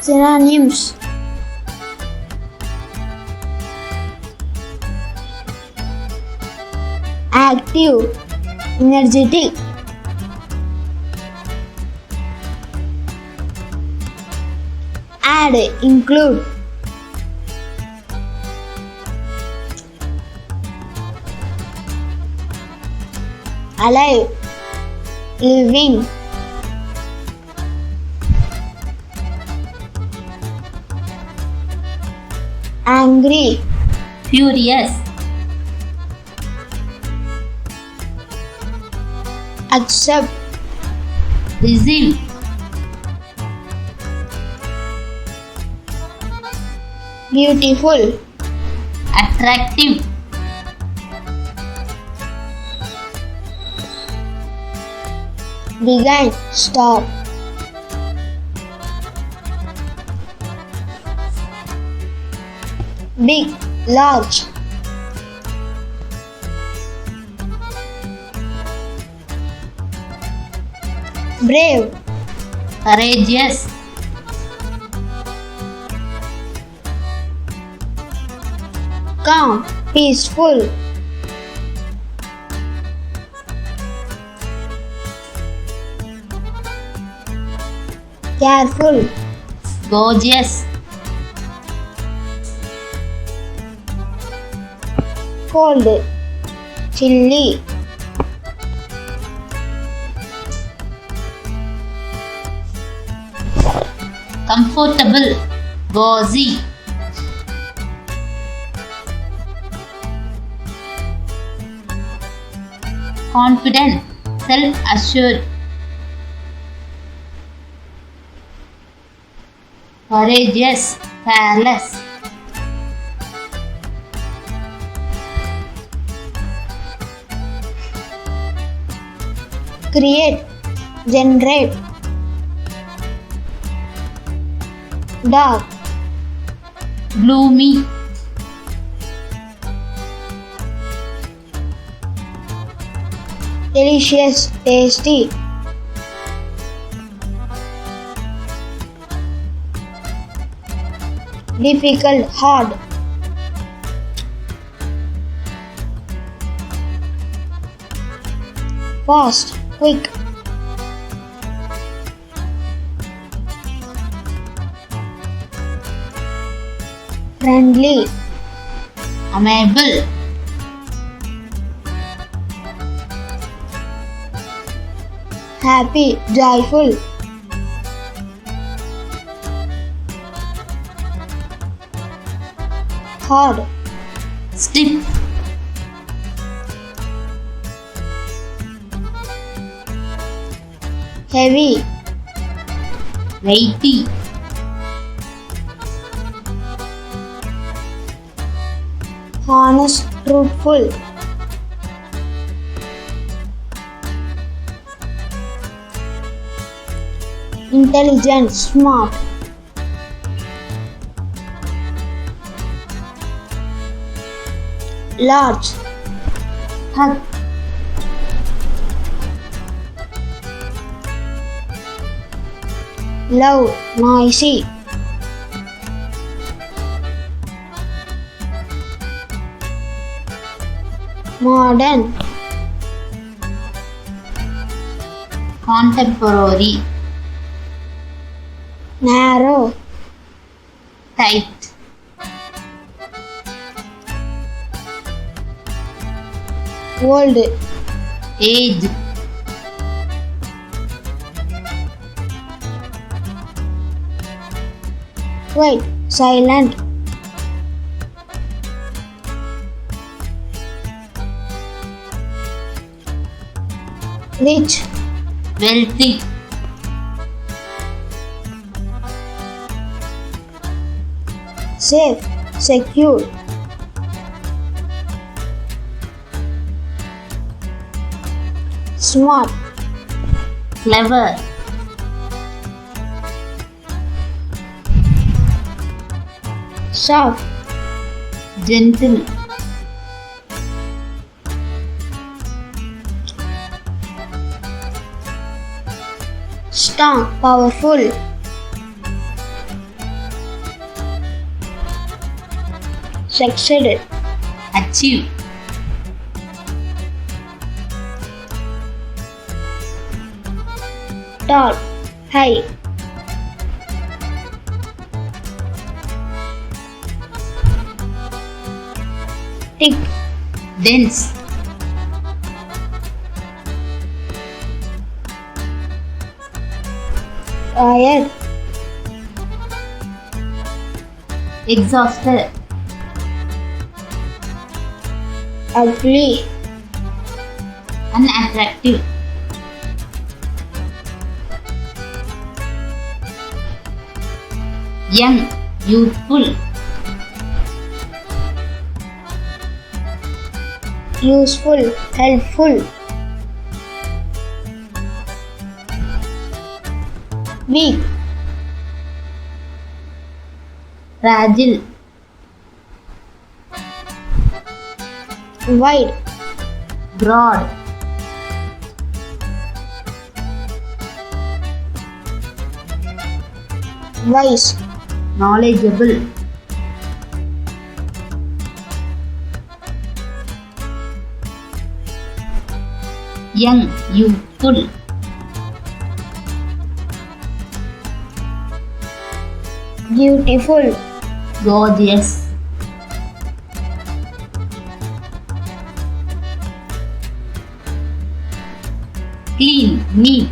Synonyms: active, energetic. Add, include. Alive, living. Angry, furious, accept, receive, beautiful, attractive, begin, stop. Big, large. Brave, courageous, calm, peaceful. Careful, gorgeous, cold, chilly. comfortable, cozy, confident, self-assured, courageous, fearless, Create, generate. Dark, gloomy, delicious, tasty. Difficult, hard. Fast, quick. Friendly, amiable, happy, joyful. Hard, stiff, heavy, weighty, honest, truthful. Intelligent, smart. Large, hug, loud, noisy. Modern, contemporary, narrow, tight, old, age, quiet, silent. Rich, wealthy, safe, secure. Smart, clever, soft, gentle, strong, powerful. succeeded, achieve, tall, high, thick, dense, tired, exhausted, ugly, unattractive, young, youthful, useful, helpful, weak, fragile, wide, broad, wise, knowledgeable, young, youthful, beautiful, gorgeous, clean, neat,